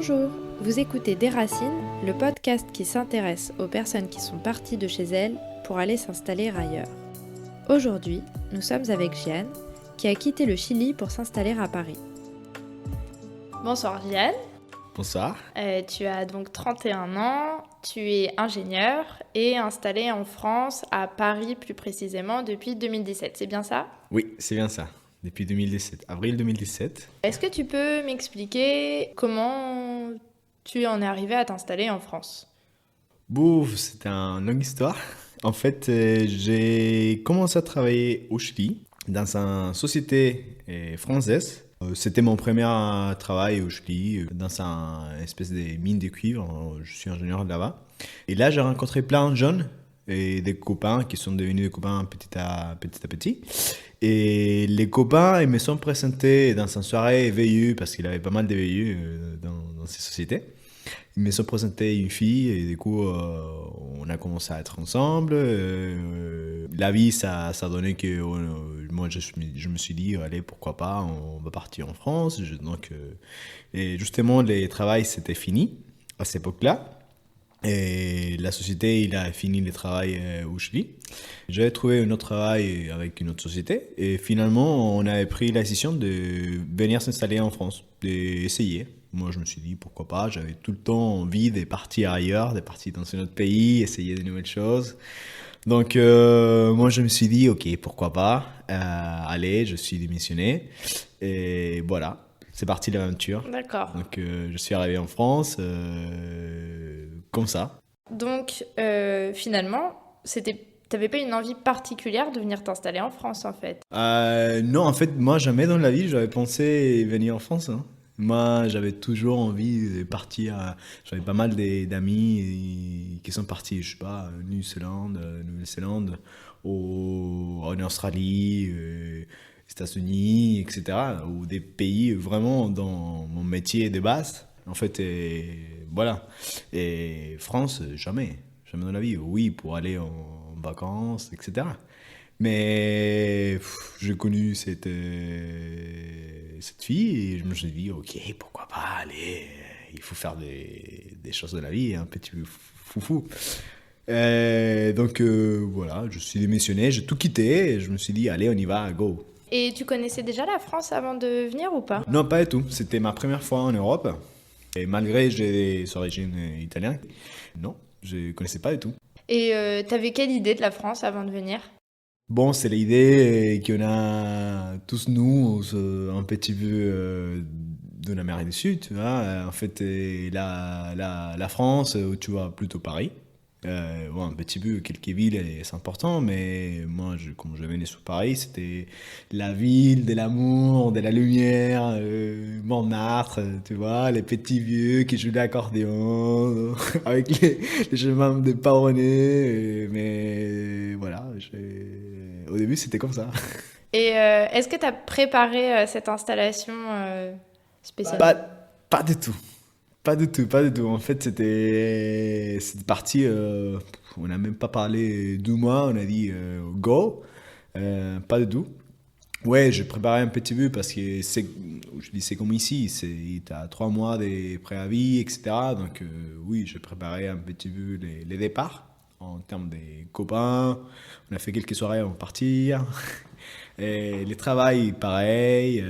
Bonjour, vous écoutez Des Racines, le podcast qui s'intéresse aux personnes qui sont parties de chez elles pour aller s'installer ailleurs. Aujourd'hui, nous sommes avec Jeanne, qui a quitté le Chili pour s'installer à Paris. Bonsoir Jeanne. Bonsoir. Tu as donc 31 ans, tu es ingénieur et installé en France, à Paris plus précisément, depuis 2017, c'est bien ça ? Oui, c'est bien ça. Depuis 2017, avril 2017. Est-ce que tu peux m'expliquer comment tu en es arrivé à t'installer en France ? Bouf, c'est une longue histoire. En fait, j'ai commencé à travailler au Chili dans une société française. C'était mon premier travail au Chili, dans une espèce de mine de cuivre. Je suis ingénieur là-bas. Et là, j'ai rencontré plein de jeunes et des copains qui sont devenus des copains petit à petit. Et les copains, ils me sont présentés dans une soirée VU, parce qu'il y avait pas mal de VU dans ces sociétés. Ils me sont présentés une fille et du coup, on a commencé à être ensemble. La vie, ça a donné que moi, je me suis dit, allez, pourquoi pas, on va partir en France. Et justement, le travail, c'était fini à cette époque-là. Et la société, il a fini le travail au Chili. J'avais trouvé un autre travail avec une autre société. Et finalement, on avait pris la décision de venir s'installer en France, d'essayer. Moi, je me suis dit, pourquoi pas. J'avais tout le temps envie de partir ailleurs, de partir dans un autre pays, essayer de nouvelles choses. Donc, moi, je me suis dit, ok, pourquoi pas. Allez, je suis démissionné. Et voilà. C'est parti l'aventure. D'accord. Donc, je suis arrivé en France comme ça. Donc, finalement, t'avais pas une envie particulière de venir t'installer en France, en fait. Non, en fait, moi, jamais dans la vie, j'avais pensé venir en France. Hein. Moi, j'avais toujours envie de partir. J'avais pas mal d'amis qui sont partis, je sais pas, Nouvelle-Zélande, en Australie, États-Unis, etc. Ou des pays vraiment dans mon métier de base. En fait, voilà. Et France, jamais. Jamais dans la vie. Oui, pour aller en vacances, etc. Mais j'ai connu cette fille et je me suis dit, ok, pourquoi pas, allez, il faut faire des choses de la vie, un petit peu foufou. Donc voilà, je suis démissionné, j'ai tout quitté et je me suis dit, allez, on y va, go. Et tu connaissais déjà la France avant de venir ou pas ? Non, pas du tout. C'était ma première fois en Europe. Et malgré j'ai des origines italiennes, non, je ne connaissais pas du tout. Et t'avais quelle idée de la France avant de venir ? Bon, c'est l'idée qu'on a tous nous, un petit peu de l'Amérique du Sud, tu vois. En fait, la France, tu vois, plutôt Paris. Bon, un petit peu, quelques villes, c'est important, mais moi, comme je venais sur Paris, c'était la ville de l'amour, de la lumière, Montmartre, tu vois, les petits vieux qui jouent de l'accordéon, avec les chemins de Paronnet, mais voilà, au début, c'était comme ça. Et est-ce que t'as préparé cette installation spéciale ? Pas du tout. Pas du tout, pas du tout. En fait, c'était parti. On n'a même pas parlé 2 mois. On a dit go. Pas du tout. Ouais, je préparais un petit peu parce que c'est comme ici. Tu as 3 mois de préavis, etc. Donc, oui, je préparais un petit peu les départs en termes des copains. On a fait quelques soirées avant de partir. Et les travails, pareil.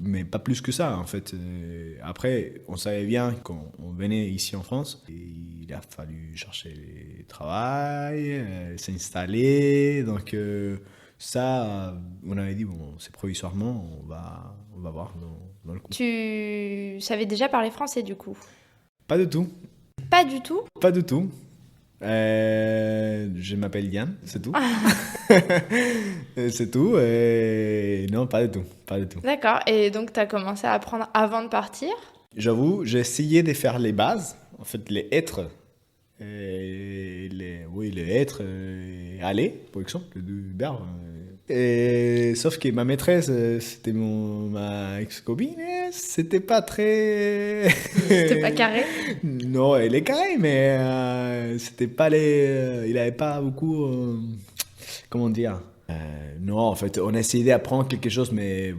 Mais pas plus que ça, en fait. Après, on savait bien quand on venait ici en France, il a fallu chercher le travail, s'installer. Donc, ça, on avait dit, bon, c'est provisoirement, on va voir dans le coup. Tu savais déjà parler français, du coup ? Pas du tout. Pas du tout ? Pas du tout. Je m'appelle Yann, c'est tout. C'est tout. Non, pas du tout. Pas du tout. D'accord. Et donc, t'as commencé à apprendre avant de partir ? J'avoue, j'ai essayé de faire les bases, en fait, les êtres. Oui, les êtres, aller, par exemple, les 2 verbes. Sauf que ma maîtresse, c'était ma ex-copine, c'était pas très... C'était pas carré ? Non, elle est carrée, mais c'était pas les... il avait pas beaucoup... comment dire non, en fait, on a essayé d'apprendre quelque chose, mais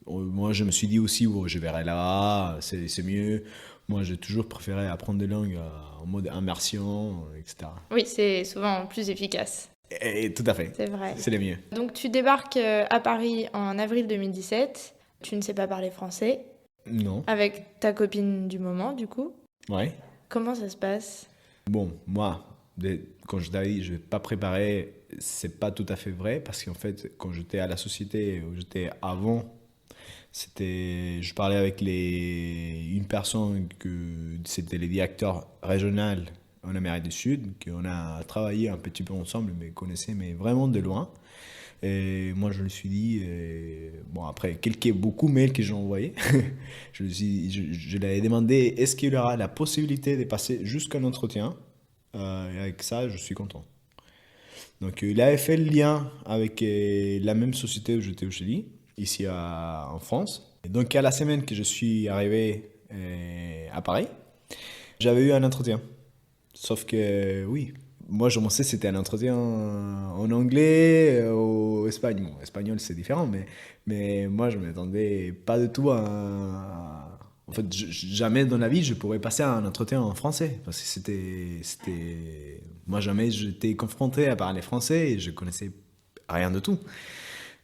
moi, je me suis dit aussi, oh, je verrai là, c'est mieux. Moi, j'ai toujours préféré apprendre des langues en mode immersion, etc. Oui, c'est souvent plus efficace. Et tout à fait, C'est vrai. c'est le mieux. Donc tu débarques à Paris en avril 2017. Tu ne sais pas parler français. Non, Avec ta copine du moment, du coup. ouais. Comment ça se passe? Bon, moi, quand je t'avais dit, je vais pas préparer, c'est pas tout à fait vrai parce qu'en fait, quand j'étais à la société où j'étais avant, je parlais avec une personne c'était le directeur régional en Amérique du Sud, qu'on a travaillé un petit peu ensemble, mais connaissait mais vraiment de loin. Et moi, je me suis dit, bon, après beaucoup de mails que j'ai envoyés, je lui ai demandé est-ce qu'il y aura la possibilité de passer jusqu'à un entretien. Et avec ça, je suis content. Donc, il avait fait le lien avec la même société où j'étais au Chili, ici en France. Et donc, à la semaine que je suis arrivé à Paris, j'avais eu un entretien. Sauf que, oui, moi, je pensais que c'était un entretien en anglais, au espagnol. Bon, espagnol, c'est différent, mais moi, je ne m'attendais pas du tout En fait, jamais dans la vie, je pourrais passer un entretien en français. Parce que Moi, jamais j'étais confronté à parler français et je connaissais rien de tout.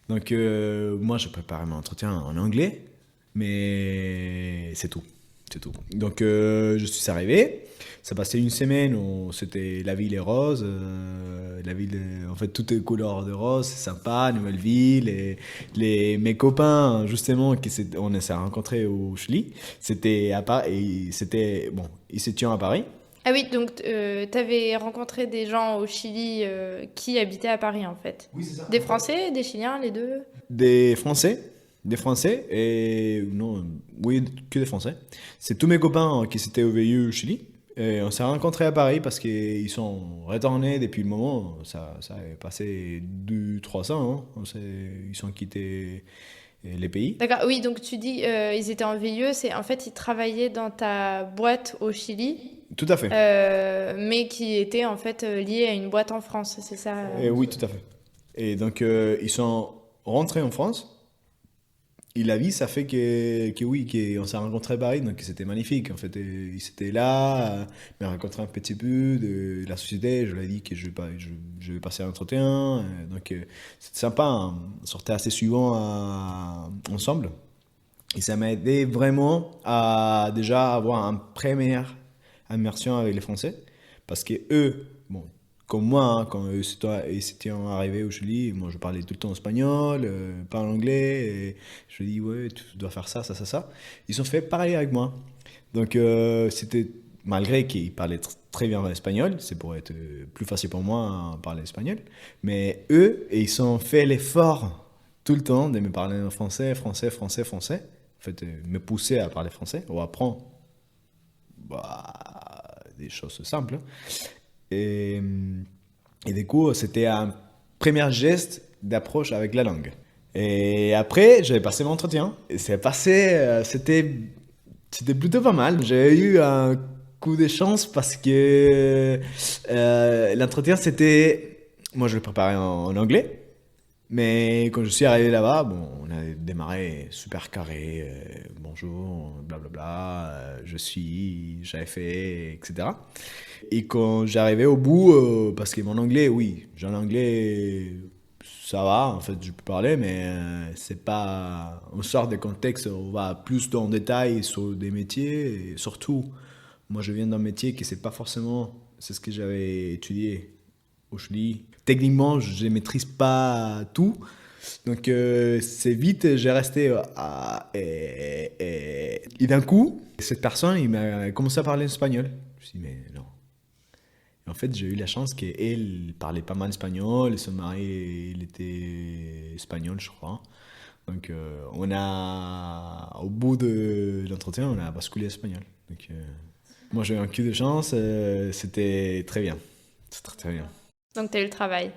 Donc, moi, je préparais mon entretien en anglais, mais c'est tout. C'est tout. Donc, je suis arrivé. Ça passait une semaine où c'était la ville est rose. En fait, tout est couleur de rose, c'est sympa, nouvelle ville. Et mes copains, justement, on s'est rencontrés au Chili. C'était à Paris. Bon, ils s'étaient à Paris. Ah oui, donc tu avais rencontré des gens au Chili qui habitaient à Paris, en fait. Oui, c'est ça. Des Français, des Chiliens, les deux? Des Français. Des Français et non, oui, que des Français. C'est tous mes copains qui s'étaient au VIE au Chili. Et on s'est rencontrés à Paris parce qu'ils sont retournés depuis le moment. Ça est passé 200-300 ans. Ils sont quittés les pays. D'accord, oui, donc tu dis ils étaient en VIE, c'est en fait ils travaillaient dans ta boîte au Chili, Tout à fait. mais qui étaient en fait liés à une boîte en France, c'est ça? Oui, tout à fait. Et donc, ils sont rentrés en France. Et la vie, ça fait que oui, qu'on s'est rencontrés à Paris, donc c'était magnifique. En fait, ils étaient là, me rencontré un petit peu de la société. Je leur ai dit que je vais passer un entretien. Donc, c'était sympa. Hein. On sortait assez souvent ensemble. Et ça m'a aidé vraiment à déjà avoir une première immersion avec les Français. Parce que eux, bon, comme moi, hein, quand ils s'étaient arrivés au Chili, moi je parlais tout le temps espagnol, pas en anglais. Et je dis, ouais, tu dois faire ça, ça, ça, ça. Ils ont fait pareil avec moi. Donc c'était, malgré qu'ils parlaient très bien espagnol, c'est pour être plus facile pour moi à parler espagnol. Mais eux, ils ont fait l'effort tout le temps de me parler en français, français, français, français. En fait, me pousser à parler français ou apprendre des choses simples. Et, et du coup, c'était un premier geste d'approche avec la langue. Et après, j'avais passé mon entretien. Et c'était plutôt pas mal. J'ai eu un coup de chance parce que l'entretien, c'était... Moi, je le préparais en anglais. Mais quand je suis arrivé là-bas, bon, on a démarré super carré, bonjour, blablabla, j'avais fait, etc. Et quand j'arrivais au bout, parce que mon anglais, oui, j'ai un anglais, ça va, en fait, je peux parler, mais c'est pas, on sort des contextes, on va plus dans le détail sur des métiers, et surtout, moi je viens d'un métier qui c'est pas forcément, c'est ce que j'avais étudié au Chili. Techniquement, je ne maîtrise pas tout. Donc, c'est vite, j'ai resté. Et d'un coup, cette personne, il m'a commencé à parler espagnol. Je me suis dit, mais non. Et en fait, j'ai eu la chance qu'elle parlait pas mal espagnol. Et son mari, il était espagnol, je crois. Donc, au bout de l'entretien, on a basculé espagnol. Donc, moi, j'ai eu un coup de chance. C'était très bien. C'était très, très bien. Donc tu as eu le travail.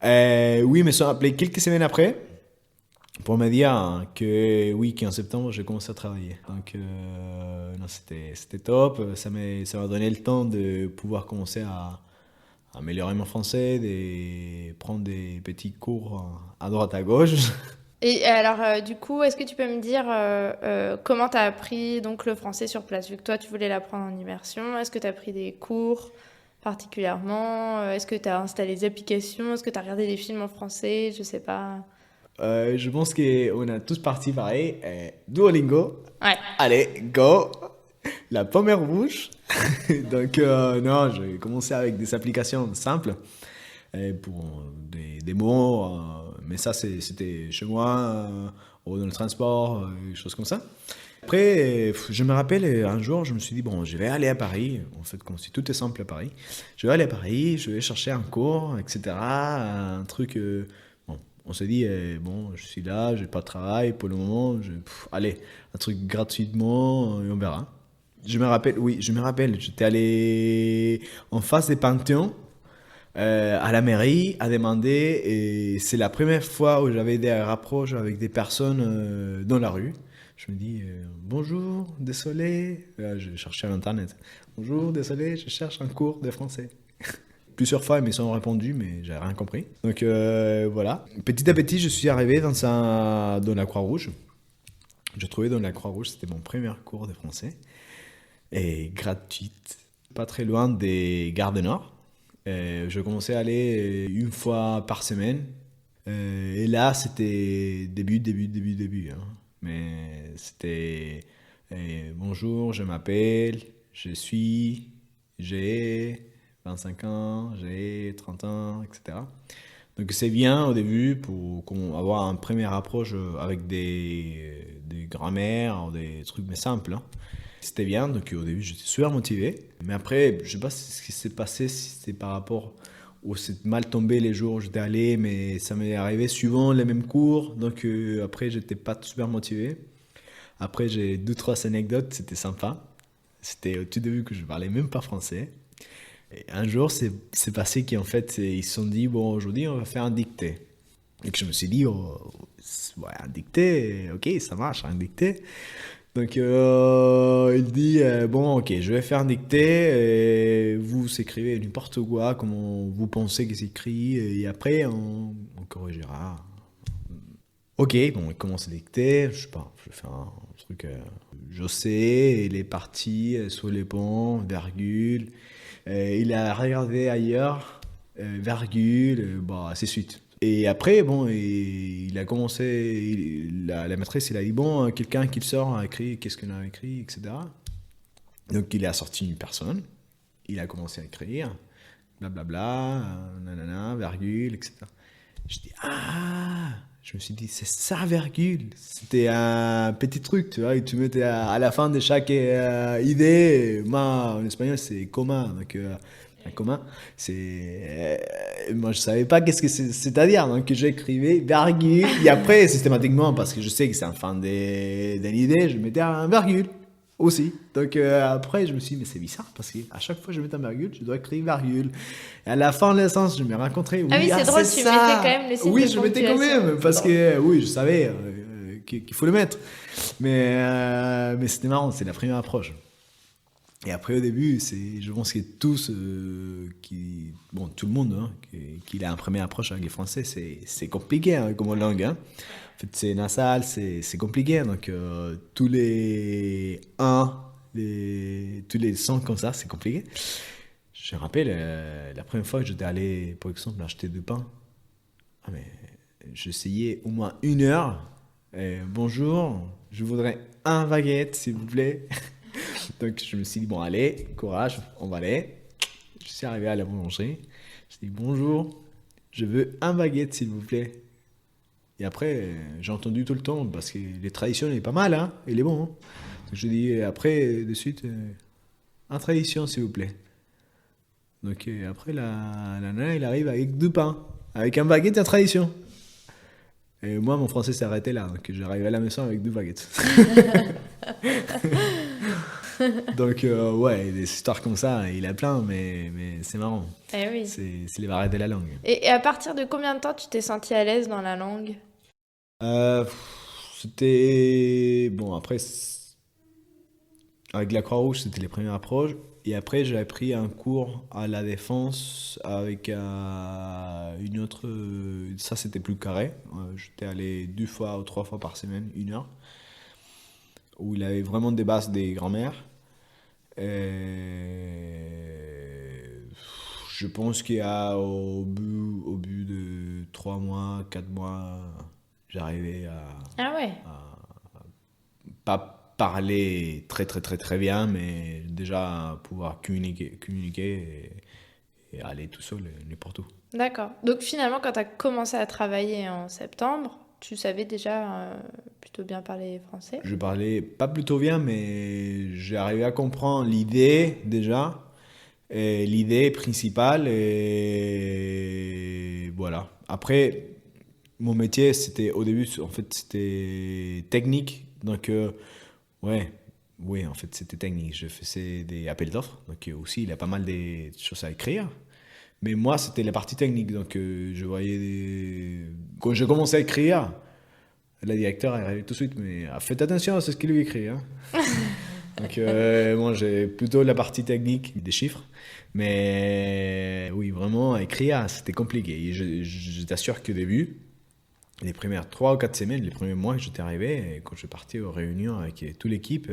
Oui, ils me sont appelés quelques semaines après pour me dire que oui, qu'en septembre, j'ai commencé à travailler. Donc, non, c'était top. Ça m'a donné le temps de pouvoir commencer à améliorer mon français, de prendre des petits cours à droite à gauche. Et alors, du coup, est-ce que tu peux me dire comment tu as appris donc, le français sur place? Vu que toi, tu voulais l'apprendre en immersion, est-ce que tu as pris des cours particulièrement? Est-ce que tu as installé des applications? Est-ce que tu as regardé des films en français? Je sais pas. Je pense qu'on a tous parti pareil. Duolingo, Ouais. allez, go! La première rouge. Donc, non, j'ai commencé avec des applications simples pour des mots. Mais ça, c'était chez moi, ou dans le transport, des choses comme ça. Après, je me rappelle, un jour, je me suis dit, bon, je vais aller à Paris. En fait, comme si tout est simple à Paris. Je vais aller à Paris, je vais chercher un cours, etc. Un truc. Bon, on s'est dit, bon, je suis là, j'ai pas de travail pour le moment. Allez, un truc gratuitement, et on verra. Je me rappelle, oui, je me rappelle, j'étais allé en face des Panthéons, à la mairie, à demander, et c'est la première fois où j'avais des rapproches avec des personnes dans la rue. Je me dis, bonjour, désolé, je cherchais à l'internet. Bonjour, désolé, je cherche un cours de français. Plusieurs fois, ils me sont répondu, mais j'ai rien compris. Donc voilà. Petit à petit, je suis arrivé dans la Croix-Rouge. Je trouvais dans la Croix-Rouge, c'était mon premier cours de français. Et gratuite, pas très loin des gares du Nord. Je commençais à aller une fois par semaine. Et là, c'était début. Hein. Mais c'était bonjour, je m'appelle, j'ai 25 ans, j'ai 30 ans, etc. Donc c'est bien au début pour avoir une première approche avec des grammaires, des trucs mais simples. Hein. C'était bien, donc au début j'étais super motivé. Mais après, je sais pas ce qui s'est passé, si c'était par rapport où c'est mal tombé les jours où j'étais allé, mais ça m'est arrivé suivant les mêmes cours. Donc après, j'étais pas super motivé. Après, j'ai deux, trois anecdotes, c'était sympa. C'était au tout début que je parlais même pas français. Et un jour, c'est passé qu'en fait, ils se sont dit, bon, aujourd'hui, on va faire un dicté. Et que je me suis dit, oh, ouais, un dicté, ok, ça marche, un dicté. Donc, il dit, bon, ok, je vais faire un dicté, et vous écrivez n'importe quoi, comment vous pensez que c'est écrit, et après, on corrigera. Ok, bon, il commence à dicter, je sais pas, je vais faire un truc, je sais, il est parti sur les ponts, virgule, il a regardé ailleurs, virgule, bon, ainsi de suite. Et après, bon, il a commencé, la maîtresse, il a dit, bon, quelqu'un qui sort a écrit, qu'est-ce qu'on a écrit, etc. Donc il a sorti une personne, il a commencé à écrire, blablabla, nanana, virgule, etc. Je dis, ah, je me suis dit, c'est ça, virgule. C'était un petit truc, tu vois, et tu mettais à la fin de chaque idée, moi, en espagnol, c'est commun, donc un commun, moi, je savais pas qu'est-ce que c'est-à-dire, donc j'écrivais virgule, et après, systématiquement, parce que je sais que c'est en fin d'une idée, je mettais un virgule aussi. Donc après, je me suis dit, mais c'est bizarre parce qu'à chaque fois que je mets un virgule, je dois écrire virgule. Et à la fin de l'essence, je me rencontré. Oui, Ah oui, c'est drôle, tu mettais quand même le signe oui, de je mettais quand ponctuation. même parce que oui, je savais qu'il faut le mettre. Mais c'était marrant, c'est la première approche. Et après, au début, je pense que tous, bon, tout le monde, hein, qui a une première approche avec les Français, c'est compliqué hein, comme langue. Hein. En fait, c'est nasal, c'est compliqué. Donc, tous les tous les sons comme ça, c'est compliqué. Je me rappelle, la première fois que j'étais allé, par exemple, acheter du pain, ah, mais j'essayais au moins 1 heure. Bonjour, je voudrais un baguette, s'il vous plaît. Donc je me suis dit, bon allez, courage, on va aller. Je suis arrivé à la boulangerie. Je dis bonjour, je veux un baguette s'il vous plaît. Et après, j'ai entendu tout le temps, parce que les traditions, il est pas mal, hein, il est bon. Hein. Donc je dis après, de suite, un tradition s'il vous plaît. Donc après, la nana, il arrive avec 2 pains, avec un baguette et un tradition. Et moi, mon français s'est arrêté là, donc j'arrive à la maison avec 2 baguettes. Donc, ouais, des histoires comme ça, il a plein, mais c'est marrant. Eh oui. C'est les variétés de la langue. Et à partir de combien de temps tu t'es senti à l'aise dans la langue? C'était. Bon, après, Avec la Croix-Rouge, c'était les premières approches. Et après, j'avais pris un cours à la Défense avec une autre. Ça, c'était plus carré. J'étais allé 2 fois ou 3 fois par semaine, 1 heure, où il avait vraiment des bases des grands-mères. Et je pense qu'il y a au bout de 3 mois, 4 mois, j'arrivais Ah ouais. à pas parler très très très très bien, mais déjà pouvoir communiquer et aller tout seul n'importe où. D'accord. Donc finalement, quand tu as commencé à travailler en septembre, tu savais déjà plutôt bien parler français? Je parlais pas plutôt bien, mais j'ai arrivé à comprendre l'idée déjà, et l'idée principale, et voilà. Après, mon métier, c'était au début, en fait, c'était technique, donc ouais, oui, en fait, c'était technique. Je faisais des appels d'offres, donc aussi, il y a pas mal de choses à écrire. Mais moi, c'était la partie technique, donc je voyais quand je commençais à écrire, la directeur elle arrivait tout de suite, mais faites attention à ce qu'il lui écrit, hein. Donc moi, j'ai plutôt la partie technique des chiffres, mais oui, vraiment, écrire, c'était compliqué. Et je t'assure qu'au début, les premières 3 ou 4 semaines, les premiers mois que j'étais arrivé, et quand je partais aux réunions avec toute l'équipe,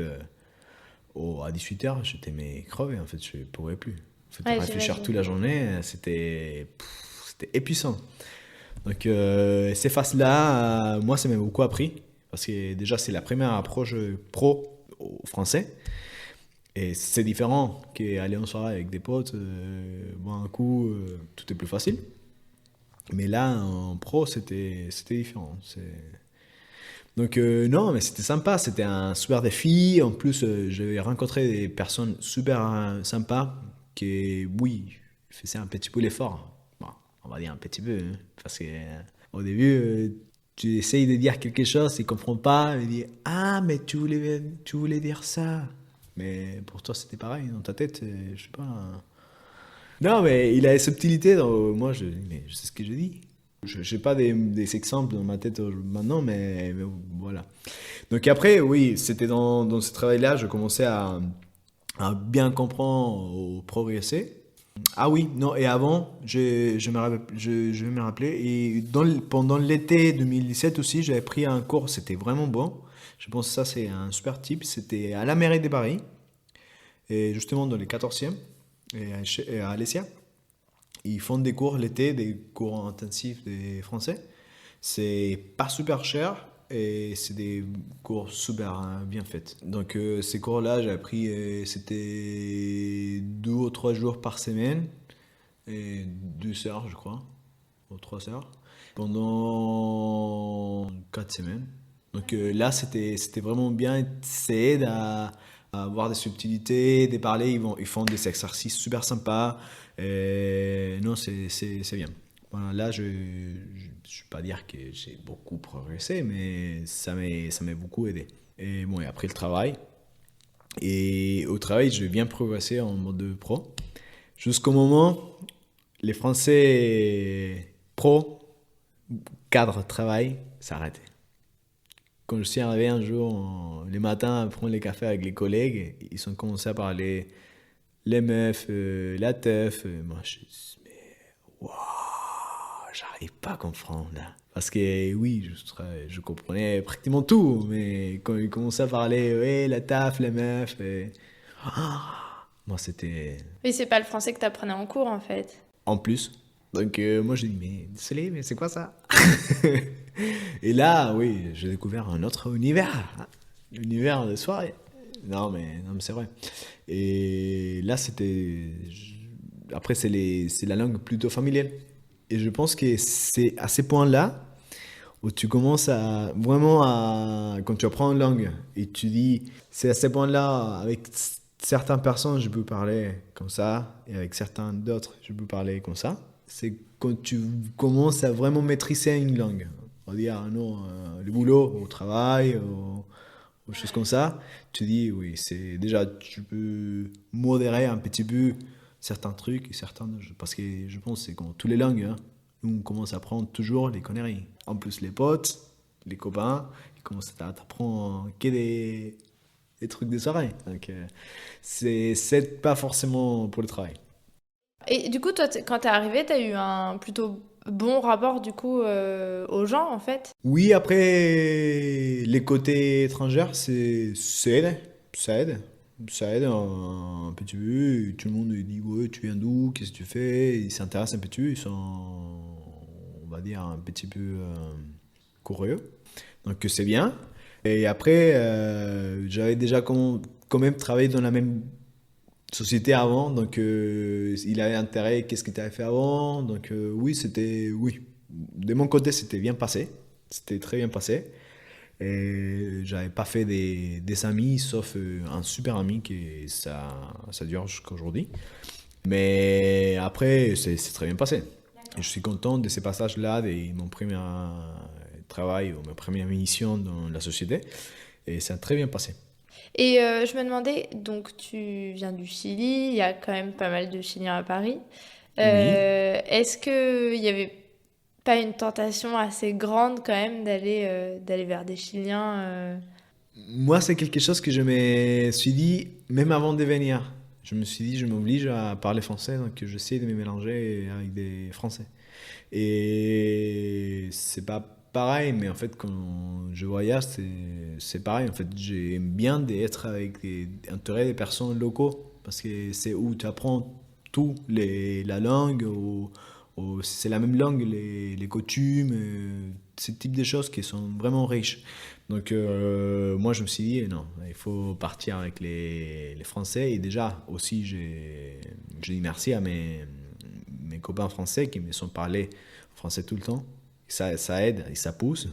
à 18h, j'étais mais crevé, en fait, je ne pouvais plus. En fait, Ouais, réfléchir j'imagine. toute la journée, c'était épuisant. Donc, ces phases-là, moi, ça m'a beaucoup appris. Parce que déjà, c'est la première approche pro au français. Et c'est différent qu'aller en soirée avec des potes. Boire un coup, tout est plus facile. Mais là, en pro, c'était différent. Donc, non, mais c'était sympa. C'était un super défi. En plus, j'avais rencontré des personnes super sympas qui, oui, faisaient un petit peu l'effort. Bon, on va dire un petit peu, hein, parce que au début, tu essayes de dire quelque chose, ils ne comprennent pas. Ils disent ah, mais tu voulais dire ça. Mais pour toi, c'était pareil. Dans ta tête, je sais pas. Non, mais il a des subtilités. Moi, mais je sais ce que je dis. Je n'ai pas des exemples dans ma tête maintenant, mais voilà. Donc après, oui, c'était dans ce travail-là, je commençais à bien comprendre, progresser. Ah oui, non, et avant, je vais me rappeler, et pendant l'été 2017 aussi, j'avais pris un cours, c'était vraiment bon. Je pense que ça, c'est un super tip. C'était à la mairie de Paris, et justement dans les 14e, et à Alessia. Ils font des cours l'été, des cours intensifs de français. C'est pas super cher et c'est des cours super bien faits. Donc ces cours-là, j'ai appris, c'était 2 ou 3 jours par semaine et 2 heures, je crois, ou 3 heures, pendant 4 semaines. Donc là, c'était vraiment bien. Ça aide à avoir des subtilités, des parler. Ils font des exercices super sympas. Et non, c'est bien. Voilà, là, je ne vais pas dire que j'ai beaucoup progressé, mais ça m'a beaucoup aidé. Et bon, et après le travail. Et au travail, je viens progresser en mode pro. Jusqu'au moment, les Français pro, cadre travail, s'arrêtaient. Quand je suis arrivé un jour, les matins, à prendre les cafés avec les collègues, ils ont commencé à parler les meufs, la teuf. Moi, waouh, j'arrive pas à comprendre là. Parce que oui, je comprenais pratiquement tout, mais quand ils commençaient à parler, ouais, la taf, les meufs, moi c'était Oui, c'est pas le français que tu apprenais en cours en fait. en plus. Donc moi j'ai dit, mais désolé, mais c'est quoi ça? Et là, oui, j'ai découvert un autre univers, hein. L'univers de soirée. Non, mais c'est vrai. Et là, après, c'est la langue plutôt familiale. Et je pense que c'est à ces points-là où tu commences à vraiment quand tu apprends une langue et tu dis, c'est à ces points-là, avec certaines personnes, je peux parler comme ça, et avec certains d'autres, je peux parler comme ça. C'est quand tu commences à vraiment maîtriser une langue. On va dire, non, le boulot, au travail, aux choses comme ça, tu dis, oui, c'est déjà, tu peux modérer un petit peu certains trucs et certains. Parce que je pense que c'est comme toutes les langues, hein. Nous, on commence à apprendre toujours les conneries. En plus, les potes, les copains, ils commencent à t'apprendre que les trucs de soirée. Donc, c'est pas forcément pour le travail. Et du coup, toi, quand t'es arrivé, t'as eu un plutôt bon rapport du coup aux gens en fait. Oui, après, les côtés étrangers, ça aide. Ça aide. Ça aide un petit peu. Tout le monde lui dit, ouais, tu viens d'où? Qu'est-ce que tu fais? Ils s'intéressent un petit peu. Ils sont, on va dire, un petit peu curieux. Donc, c'est bien. Et après, j'avais déjà quand même travaillé dans la même société avant. Donc, il avait intérêt, qu'est-ce que tu avais fait avant? Donc, oui, oui. De mon côté, c'était bien passé. C'était très bien passé. Et j'avais pas fait des amis, sauf un super ami qui ça dure jusqu'à aujourd'hui. Mais après, c'est très bien passé. Et je suis content de ces passages-là, de mon premier travail ou ma première mission dans la société. Et ça a très bien passé. Et je me demandais, donc tu viens du Chili, il y a quand même pas mal de Chiliens à Paris. Oui. Est-ce que il y avait pas une tentation assez grande quand même d'aller vers des Chiliens Moi, c'est quelque chose que je me suis dit, même avant de venir. Je me suis dit, je m'oblige à parler français, donc j'essaie de me mélanger avec des Français. Et c'est pas pareil, mais en fait, quand je voyage, c'est pareil. En fait, j'aime bien d'être avec entouré des personnes locaux, parce que c'est où tu apprends tout, la langue, c'est la même langue, les coutumes, ce type de choses qui sont vraiment riches. Donc, moi, je me suis dit, non, il faut partir avec les Français. Et déjà, aussi, j'ai dit merci à mes copains français qui me sont parlé français tout le temps. Ça aide et ça pousse.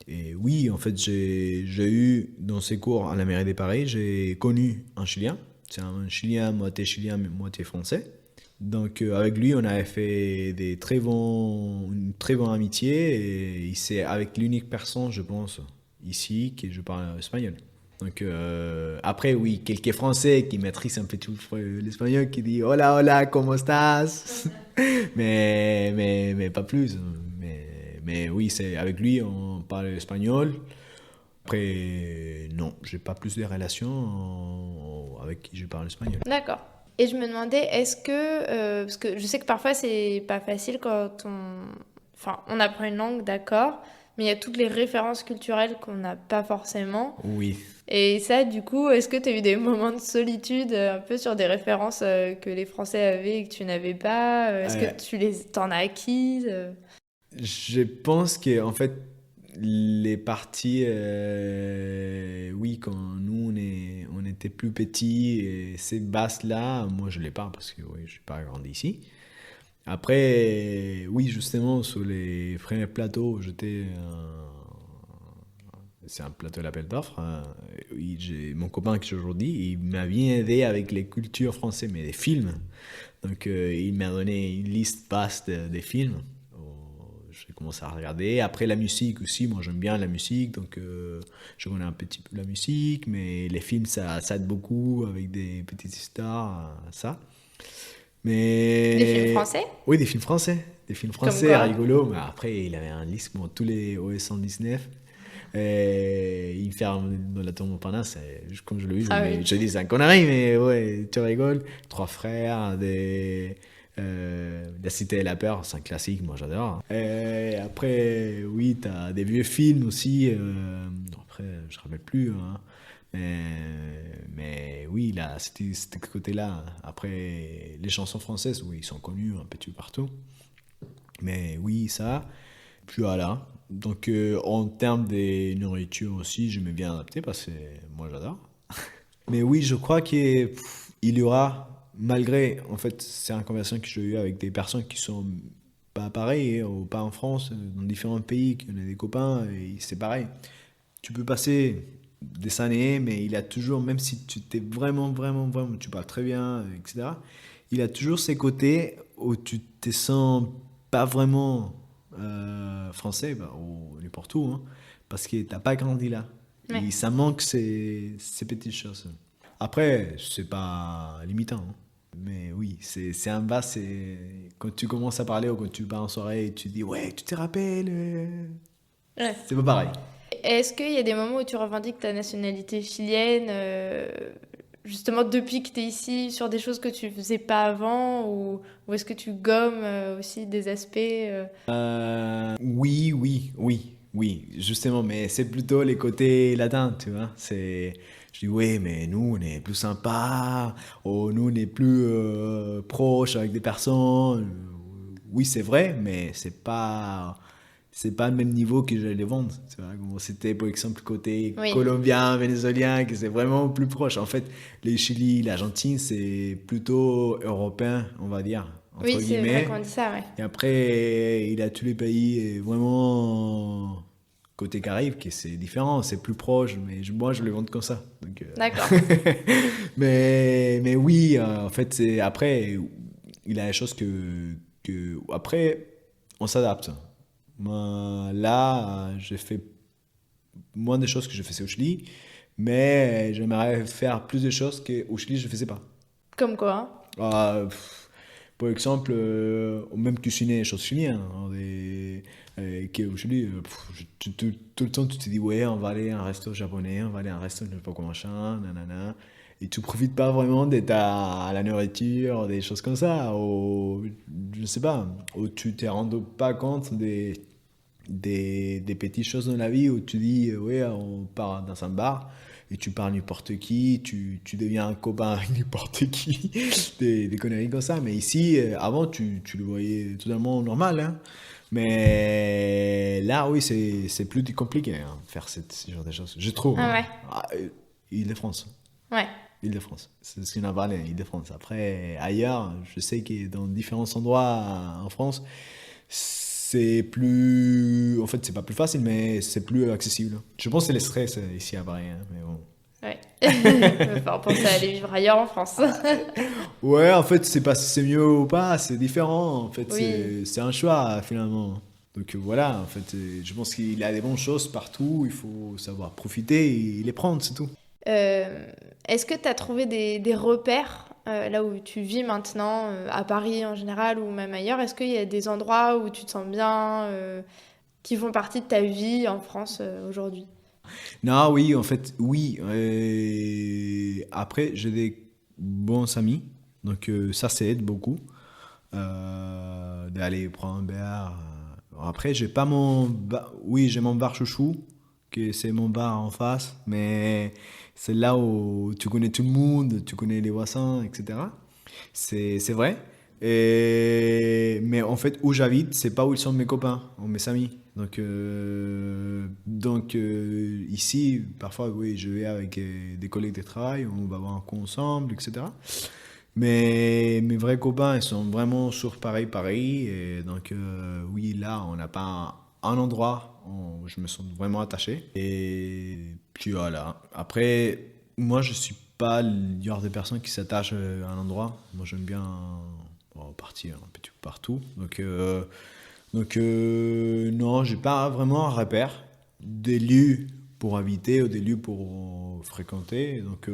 Et oui, en fait, j'ai eu dans ces cours à la mairie de Paris, j'ai connu un Chilien. C'est un Chilien, moitié français. Donc avec lui, on avait fait une très bonne amitié et c'est avec l'unique personne, je pense, ici que je parle espagnol. Donc après, oui, quelques Français qui maîtrisent un peu tout l'espagnol, qui disent hola, hola, ¿cómo estás? Mais pas plus. Mais oui, c'est avec lui, on parle espagnol. Après, non, j'ai pas plus de relations avec qui je parle espagnol. D'accord. Et je me demandais, est-ce que, parce que je sais que parfois c'est pas facile quand enfin, on apprend une langue, d'accord, mais il y a toutes les références culturelles qu'on n'a pas forcément. Oui. Et ça, du coup, est-ce que tu as eu des moments de solitude un peu sur des références que les Français avaient et que tu n'avais pas? Est-ce que Euh, t'en as acquises? Je pense que en fait les parties oui quand nous on était plus petits et ces basses là moi je l'ai pas parce que oui je suis pas grandi ici. Après oui justement sur les premiers plateaux j'étais c'est un plateau d'appel d'offres hein. Oui, j'ai mon copain qui est aujourd'hui il m'a bien aidé avec les cultures françaises mais les films donc il m'a donné une liste vaste des films. J'ai commencé à regarder. Après la musique aussi, moi j'aime bien la musique, donc je connais un petit peu la musique, mais les films ça aide beaucoup avec des petites histoires, ça. Des films Mais français? oui, des films français. Des films Comme français quoi? rigolos, mais après il avait un liste, bon, tous les OS 119. Et il ferme dans la tour Montparnasse, comme je l'ai vu, Ah oui. je dis c'est un connerie, mais ouais, tu rigoles. Trois frères, La Cité et la Peur, c'est un classique, moi j'adore. Et après, oui, t'as des vieux films aussi. Après, je ne rappelle plus. Hein. Mais oui, là, c'était ce côté-là. Après, les chansons françaises, oui, ils sont connus un peu partout. Mais oui, ça. Puis voilà. Donc, en termes de nourriture aussi, je m'ai bien adapté parce que moi j'adore. Mais oui, je crois qu'il y aura, malgré, en fait, c'est une conversation que j'ai eue avec des personnes qui sont pas pareilles, hein, ou pas en France, dans différents pays, qui ont des copains, et c'est pareil. Tu peux passer des années, mais il a toujours, même si tu t'es vraiment, vraiment, vraiment, tu parles très bien, etc., il a toujours ces côtés où tu te sens pas vraiment français, bah, ou n'importe où, hein, parce que t'as pas grandi là. Ouais. Et ça manque ces petites choses. Après, c'est pas limitant, hein. Mais oui, c'est un bas, c'est quand tu commences à parler ou quand tu vas en soirée et tu dis ouais, tu te rappelles, Ouais. c'est pas pareil. est-ce qu'il y a des moments où tu revendiques ta nationalité chilienne, justement depuis que tu es ici, sur des choses que tu faisais pas avant, ou est-ce que tu gommes aussi des aspects Oui, oui, oui, oui, justement, mais c'est plutôt les côtés latins, tu vois. Je dis, oui, mais nous, on est plus sympa, oh, nous, on est plus proches avec des personnes. Oui, c'est vrai, mais c'est pas le même niveau que je les vendre. Tu vois, comme c'était, par exemple, côté Oui, colombien, vénézuélien, que c'est vraiment plus proche. En fait, les Chili, l'Argentine, c'est plutôt européen, on va dire, oui, entre c'est vrai qu'on guillemets. dit ça, ouais. Et après, il a tous les pays vraiment côté Caraïbes, qui c'est différent, c'est plus proche, mais moi je le vends comme ça. Donc, D'accord. mais oui, en fait, après, il a des choses après, on s'adapte. Moi, là, j'ai fait moins de choses que je faisais au Chili, mais j'aimerais faire plus de choses qu'au Chili je faisais pas. Comme quoi, hein. Par exemple, même cuisiner des choses chiliennes. Hein, au Chili, tout le temps, tu te dis, ouais, on va aller à un resto japonais, on va aller à un resto, je ne sais pas quoi, machin, nanana. Et tu profites pas vraiment de la nourriture, des choses comme ça. Ou, je sais pas, où tu te rends pas compte des petites choses dans la vie où tu dis, ouais, on part dans un bar et tu parles n'importe qui, tu deviens un copain avec n'importe qui, des conneries comme ça. Mais ici, avant, tu le voyais totalement normal. Hein. Mais là, oui, c'est plus compliqué hein, faire ce genre de choses. Je trouve. Ah Hein. ouais, Île-de-France. ouais. Île-de-France. C'est ce qu'on a parlé, Île-de-France. Après, ailleurs, je sais que dans différents endroits en France, c'est plus. En fait, c'est pas plus facile, mais c'est plus accessible. Je pense que c'est le stress ici à Paris. Hein, mais bon. Ouais. Il va falloir penser à aller vivre ailleurs en France. Ouais, en fait, c'est pas si c'est mieux ou pas, c'est différent. En fait, Oui. c'est un choix finalement. Donc voilà, en fait, je pense qu'il y a des bonnes choses partout. Il faut savoir profiter et les prendre, c'est tout. Euh, Est-ce que tu as trouvé des repères là où tu vis maintenant, à Paris en général ou même ailleurs? Est-ce qu'il y a des endroits où tu te sens bien, qui font partie de ta vie en France aujourd'hui? Non, oui, en fait, oui. Après, j'ai des bons amis, donc ça aide beaucoup d'aller prendre un verre. Après, j'ai pas oui, j'ai mon bar chouchou, que c'est mon bar en face, mais c'est là où tu connais tout le monde, tu connais les voisins, etc. C'est vrai. Mais en fait, où j'habite, c'est pas où ils sont mes copains ou mes amis. Donc, ici, parfois, oui, je vais avec des collègues de travail, on va avoir un coup ensemble, etc. Mais mes vrais copains, ils sont vraiment sur Paris, Paris. Et donc, oui, là, on n'a pas un endroit où je me sens vraiment attaché. Et puis voilà. Après, moi, je suis pas le genre de personne qui s'attache à un endroit. Moi, j'aime bien partir un petit peu partout. Donc, non, j'ai pas vraiment un repère des lieux pour habiter ou des lieux pour fréquenter. Donc,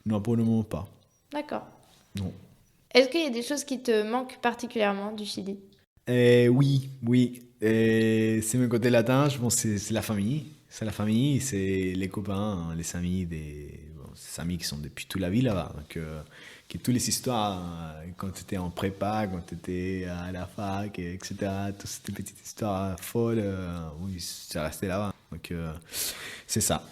non, pour le moment, pas. D'accord. Non. Est-ce qu'il y a des choses qui te manquent particulièrement du Chili? Oui, oui. C'est mon côté latin, je pense que c'est la famille. C'est la famille, c'est les copains, hein, les amis, ces amis qui sont depuis toute la vie là-bas. Donc, qui toutes les histoires, quand tu étais en prépa, quand tu étais à la fac, etc. Toutes ces petites histoires folles, oui, c'est resté là-bas. Donc, c'est ça.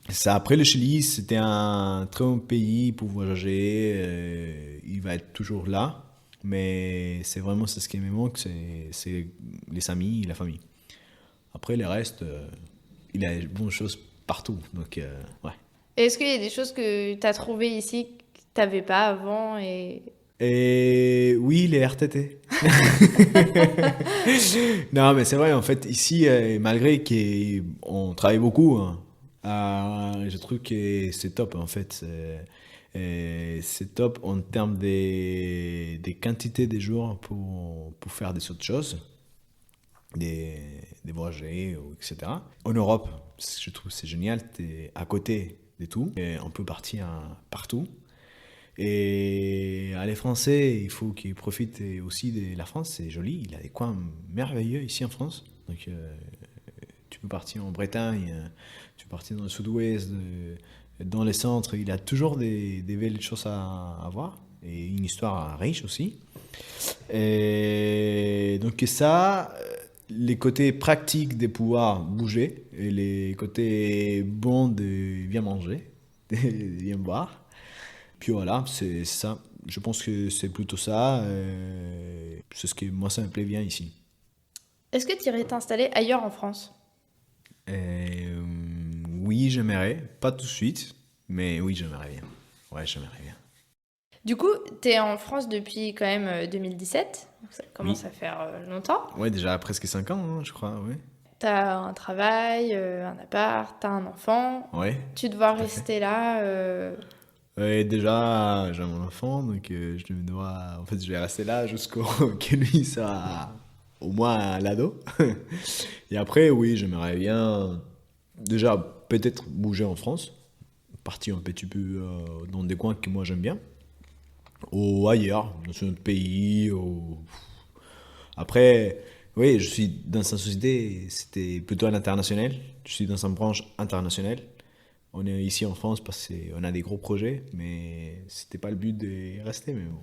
Ça, après le Chili, c'était un très bon pays pour voyager. Il va être toujours là. Mais c'est vraiment ce qui me manque, c'est les amis et la famille. Après, le reste, il a des bonnes choses partout. Donc, ouais. Est-ce qu'il y a des choses que tu as trouvées ici que tu n'avais pas avant et... Et oui, les RTT. Non, mais c'est vrai, en fait, ici, malgré qu'on travaille beaucoup, hein, je trouve que c'est top, en fait. C'est top en termes des quantités de jours pour faire des autres choses, des voyager, etc. En Europe, je trouve que c'est génial, tu es à côté de tout, et on peut partir partout. Et les Français, il faut qu'ils profitent aussi de la France, c'est joli, il y a des coins merveilleux ici en France. Donc, tu peux partir en Bretagne, tu peux partir dans le sud-ouest, dans les centres. Il y a toujours des belles choses à voir et une histoire riche aussi. Et donc ça, les côtés pratiques de pouvoir bouger et les côtés bons de bien manger, de bien boire. Puis voilà, c'est ça. Je pense que c'est plutôt ça. C'est ce que moi, ça me plaît bien ici. Est-ce que tu irais t'installer ailleurs en France? Oui, j'aimerais. Pas tout de suite, mais oui, j'aimerais bien. Ouais, j'aimerais bien. Du coup, tu es en France depuis quand même 2017, donc ça commence Oui. à faire longtemps. Ouais, déjà presque 5 ans, hein, je crois, ouais. Tu as un travail, un appart, tu as un enfant. Ouais, Tu dois tout à fait. rester là. Déjà, j'ai mon enfant, donc je dois... En fait, je vais rester là jusqu'au que lui soit au moins à l'ado. Et après, oui, j'aimerais bien déjà peut-être bouger en France, partir un petit peu dans des coins que moi j'aime bien, ou ailleurs, dans un autre pays. Après, oui, je suis dans une société, c'était plutôt à l'international. Je suis dans une branche internationale. On est ici en France parce qu'on a des gros projets, mais c'était pas le but de rester. Mais bon.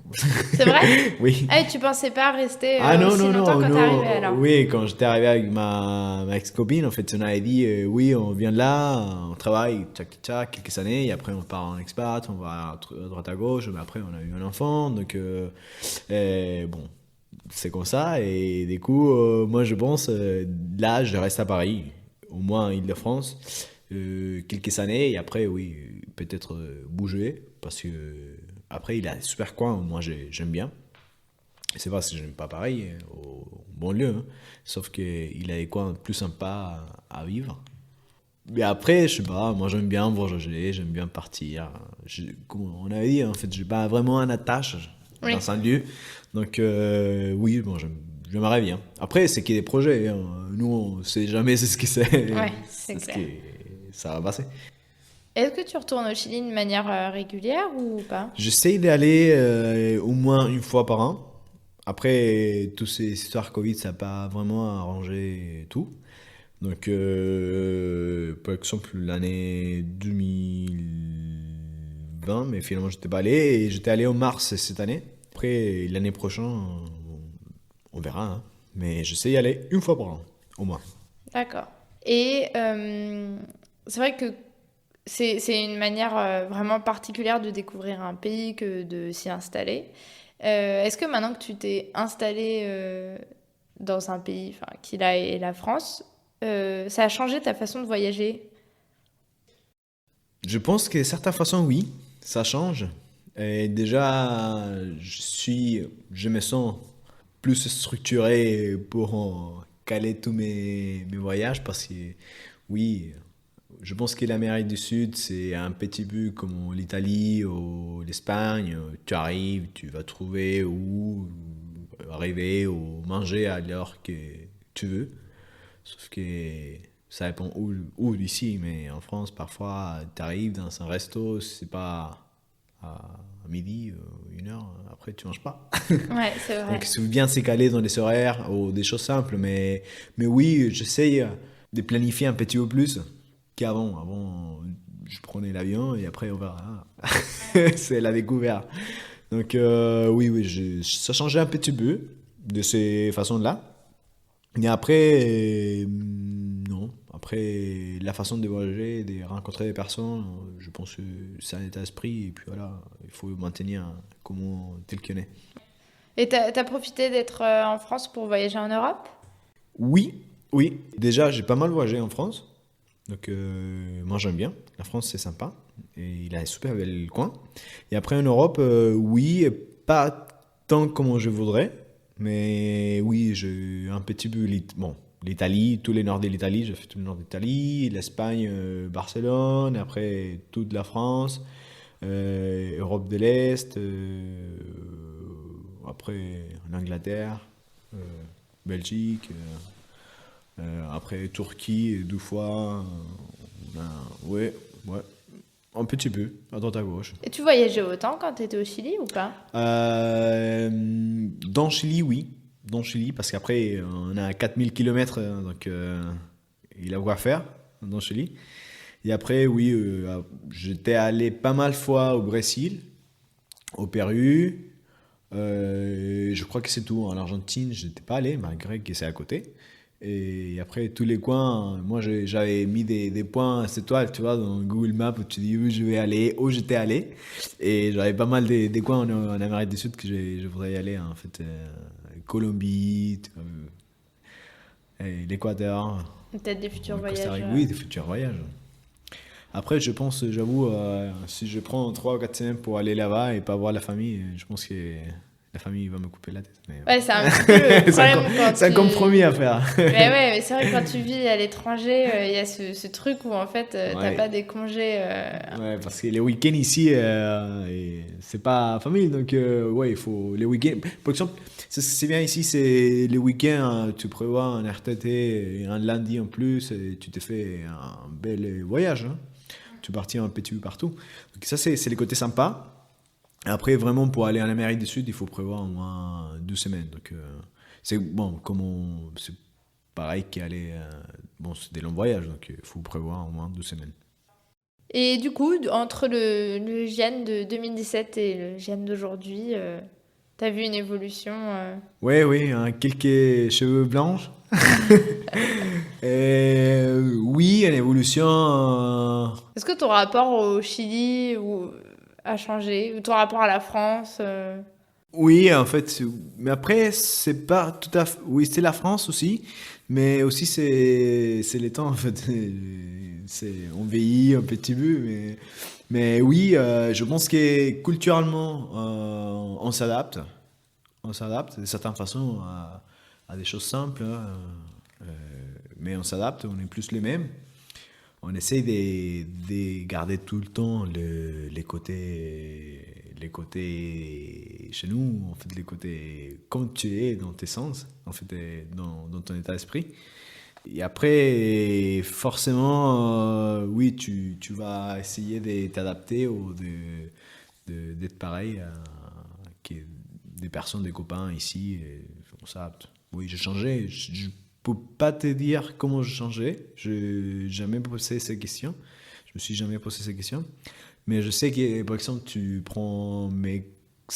C'est vrai? Oui. Ah, et tu pensais pas rester Ah non, aussi non, longtemps non, quand t'es arrivé non. alors? Oui, quand j'étais arrivé avec ma ex-copine, en fait, on avait dit oui, on vient de là, on travaille, tchac, tchac, quelques années, et après on part en expat, on va à droite à gauche, mais après on a eu un enfant, donc bon, c'est comme ça, et du coup, moi je pense, là, je reste à Paris, au moins Île-de-France, quelques années, et après, oui, peut-être bouger, parce que après, il a des super coins, moi j'aime bien. C'est vrai que j'aime pas pareil au banlieue, hein. Sauf qu'il a des coins plus sympas à vivre. Mais après, je sais pas, moi j'aime bien voyager, j'aime bien partir. Comme on avait dit, en fait, j'ai pas vraiment un attache Oui, dans un lieu. Donc oui, bon, j'aimerais bien. Après, c'est qu'il y a des projets, hein. Nous, on sait jamais c'est ce que ouais, c'est c'est ce clair. que ça va passer. Est-ce que tu retournes au Chili de manière régulière ou pas? J'essaye d'aller au moins une fois par an. Après, toutes ces histoires Covid, ça n'a pas vraiment arrangé tout. Donc, par exemple, l'année 2020, mais finalement, j'étais pas allé. Et j'étais allé en mars cette année. Après, l'année prochaine, on verra, hein. Mais j'essaie d'y aller une fois par an, au moins. D'accord. Et c'est vrai que c'est une manière vraiment particulière de découvrir un pays que de s'y installer. Est-ce que maintenant que tu t'es installé dans un pays, enfin, qui là est la France, ça a changé ta façon de voyager? Je pense que certaines façons, oui, ça change. Et déjà, je me sens plus structuré pour caler tous mes voyages parce que, oui, je pense que l'Amérique du Sud, c'est un petit peu comme l'Italie ou l'Espagne. Tu arrives, tu vas trouver où arriver ou manger à l'heure que tu veux. Sauf que ça dépend où ici, mais en France, parfois, tu arrives dans un resto, c'est pas à midi, 1 heure, après tu manges pas. Ouais, c'est Donc vrai. il faut bien s'y caler dans des horaires ou des choses simples, mais oui, j'essaye de planifier un petit peu plus qu'avant. Avant, je prenais l'avion et après on verra. C'est la découverte. Donc oui, oui, ça changeait un petit peu de ces façons-là. Et après, non. Après, la façon de voyager, de rencontrer des personnes, je pense que c'est un état d'esprit. Et puis voilà, il faut maintenir comment tel qu'on est. Et t'as profité d'être en France pour voyager en Europe? Oui, oui. Déjà, j'ai pas mal voyagé en France. Donc, moi, j'aime bien. La France, c'est sympa. Et il a un super bel coin. Et après, en Europe, oui, pas tant comme je voudrais. Mais oui, j'ai un petit peu. Bon, l'Italie, tous les nord de l'Italie. J'ai fait tout le nord d'Italie. L'Espagne, Barcelone. Après, toute la France. Europe de l'Est. Après, l'Angleterre. euh, Belgique. Après Turquie, 2 fois. Ouais, ouais. Un petit peu, à droite à gauche. Et tu voyageais autant quand tu étais au Chili ou pas? Dans Chili, oui. Dans Chili, parce qu'après, on a 4000 km, donc il a quoi faire dans le Chili. Et après, oui, j'étais allé pas mal de fois au Brésil, au Pérou. Je crois que c'est tout. En Argentine, je n'étais pas allé, malgré que c'est à côté. Et après, tous les coins, moi, j'avais mis des points, cette étoiles, tu vois, dans Google Maps, où tu dis où je vais aller, où j'étais allé. Et j'avais pas mal des coins en Amérique du Sud que je voudrais y aller, hein, en fait. Colombie, et l'Équateur, Peut-être des futurs Costa voyages. Rica. Oui, des futurs voyages. Après, je pense, j'avoue, si je prends 3 ou 4 semaines pour aller là-bas et pas voir la famille, je pense que la famille va me couper la tête. Mais, Ouais, c'est un petit peu le c'est un, problème quand c'est un compromis à faire. Mais ouais, mais c'est vrai que quand tu vis à l'étranger, il y a ce truc où en fait, t'as pas Ouais. des congés. Ouais, parce que les week-ends ici, c'est pas famille. Donc, ouais, il faut les week-ends. Par exemple, c'est bien ici, c'est les week-ends, tu prévois un RTT et un lundi en plus, et tu te fais un bel voyage, hein. Tu partis un petit peu partout. Donc, ça, c'est les côtés sympas. Après, vraiment, pour aller en Amérique du Sud, il faut prévoir au moins 2 semaines. Donc, c'est bon, c'est pareil qu'aller. Bon, c'est des longs voyages, donc il faut prévoir au moins 2 semaines. Et du coup, entre le Gien de 2017 et le Gien d'aujourd'hui, t'as vu une évolution Ouais, oui, hein, quelques cheveux blancs. Oui, une évolution. Est-ce que ton rapport au Chili a changé? Ou ton rapport à la France Oui, en fait, mais après, c'est pas tout à fait. Oui, c'est la France aussi, mais aussi c'est les temps, en fait. On vieillit un petit peu, mais oui, je pense que culturellement, on s'adapte. On s'adapte de certaines façons à des choses simples, hein, euh, mais on s'adapte, on est plus les mêmes. On essaye de garder tout le temps les côtés chez nous, en fait, les côtés comme tu es dans tes sens, en fait, dans ton état d'esprit. Et après, forcément, oui, tu vas essayer de t'adapter ou d'être pareil des personnes, des copains ici. Et on s'adapte. Oui, j'ai changé. Je peux pas te dire comment j'ai changé. Je n'ai jamais posé ces questions. Je me suis jamais posé ces questions. Mais je sais que, par exemple, tu prends mes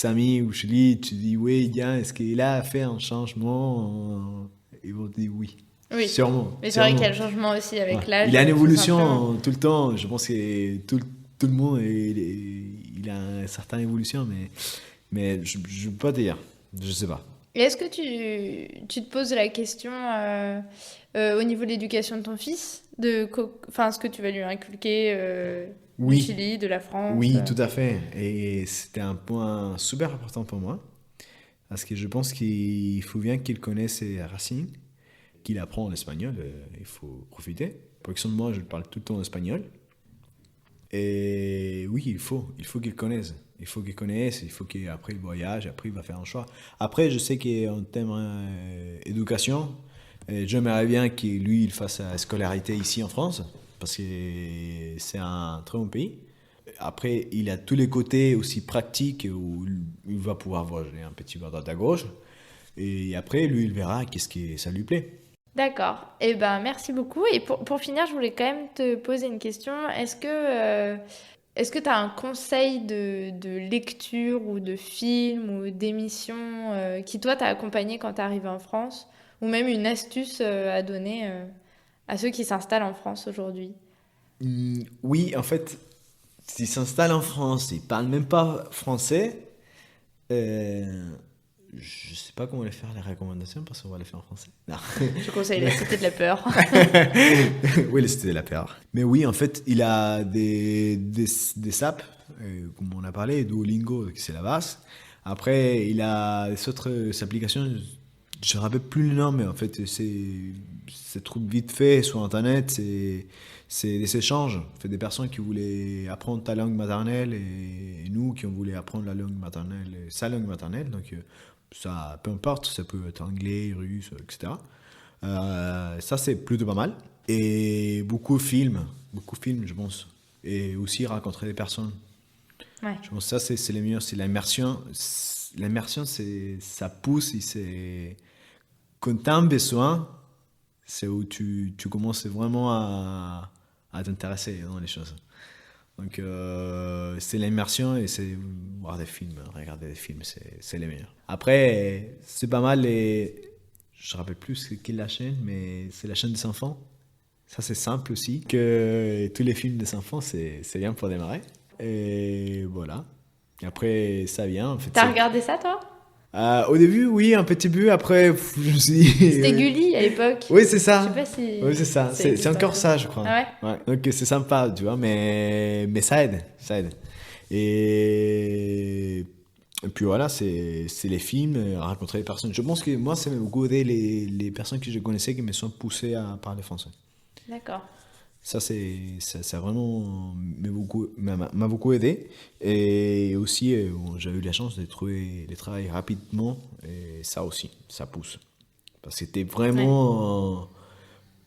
amis au Chili, tu dis, oui, Yann, est-ce qu'il a fait un changement? Ils vont te dire oui. Oui. Sûrement, Mais c'est vrai qu'il y a sûrement. le changement aussi Ouais. avec l'âge, Il a une tout simplement. évolution tout le temps. Je pense que tout le monde il a une certaine évolution, mais je ne peux pas te dire. Je sais pas. Et est-ce que tu te poses la question au niveau de l'éducation de ton fils, enfin, ce que tu vas lui inculquer du Oui, Chili, de la France oui, tout à fait. Et c'était un point super important pour moi. Parce que je pense qu'il faut bien qu'il connaisse ses racines, qu'il apprend l'espagnol. Il faut profiter. Par exemple, moi, je parle tout le temps espagnol. Et oui, il faut qu'il connaisse. Il faut qu'il connaisse, il faut qu'après il voyage, après il va faire un choix. Après, je sais qu'en termes éducation, j'aimerais bien que lui, il fasse sa scolarité ici en France, parce que c'est un très bon pays. Après, il a tous les côtés aussi pratiques où il va pouvoir voyager un petit peu à droite à gauche. Et après, lui, il verra qu'est-ce que ça lui plaît. D'accord. Eh ben, merci beaucoup. Et pour finir, je voulais quand même te poser une question. Est-ce que tu as un conseil de lecture ou de film ou d'émission qui, toi, t'a accompagné quand t'es arrivé en France? Ou même une astuce à donner à ceux qui s'installent en France aujourd'hui? Oui, en fait, s'il s'installe en France, il parle même pas français. Euh, je sais pas comment les faire les recommandations parce qu'on va les faire en français. Non. Je conseille La Cité de la Peur. Oui, c'était la paire. Mais oui, en fait, il a des apps, comme on a parlé, Duolingo, c'est la base. Après, il a des autres applications, je ne rappelle plus le nom, mais en fait, c'est trop vite fait sur Internet. C'est des échanges. En fait, des personnes qui voulaient apprendre ta langue maternelle et nous qui on voulait apprendre la langue maternelle, sa langue maternelle. Donc, ça, peu importe, ça peut être anglais, russe, etc. Ça, c'est plutôt pas mal. Et beaucoup de films, je pense. Et aussi rencontrer des personnes. Ouais. Je pense que ça, c'est le mieux. C'est l'immersion. L'immersion, ça pousse. Et c'est quand tu as un besoin, c'est où tu commences vraiment à t'intéresser dans les choses. Donc, c'est l'immersion et c'est voir des films, regarder des films, c'est les meilleurs. Après, c'est pas mal je ne rappelle plus quelle est la chaîne, mais c'est la chaîne des enfants. Ça, c'est simple aussi. Que tous les films des enfants, c'est bien pour démarrer. Et voilà. Et après, ça vient. En fait, T'as regardé ça, toi? Au début, oui, un petit peu. Après, je me suis dit. C'était Gulli à l'époque. Oui, c'est ça. Je sais pas si. Oui, c'est ça. C'est encore ça, je crois. Ah ouais? Ouais. Donc, c'est sympa, tu vois, mais ça aide. Ça aide. Et puis voilà, c'est les films, rencontrer les personnes. Je pense que moi, ça m'a beaucoup aidé les personnes que je connaissais qui me sont poussées à parler français. D'accord. Ça vraiment m'a beaucoup aidé. Et aussi, bon, j'ai eu la chance de trouver le travail rapidement. Et ça aussi, ça pousse. Parce que t'es vraiment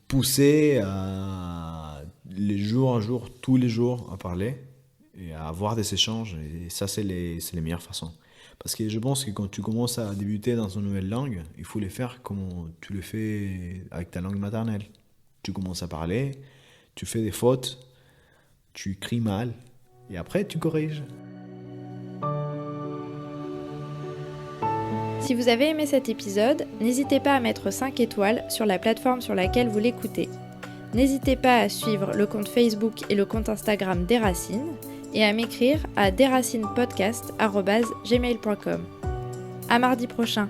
poussé à les jours à jour, tous les jours à parler et à avoir des échanges. Et ça, c'est les meilleures façons. Parce que je pense que quand tu commences à débuter dans une nouvelle langue, il faut les faire comme tu le fais avec ta langue maternelle. Tu commences à parler, tu fais des fautes, tu écris mal, et après tu corriges. Si vous avez aimé cet épisode, n'hésitez pas à mettre 5 étoiles sur la plateforme sur laquelle vous l'écoutez. N'hésitez pas à suivre le compte Facebook et le compte Instagram des Racines et à m'écrire à desracinepodcast@gmail.com. À mardi prochain.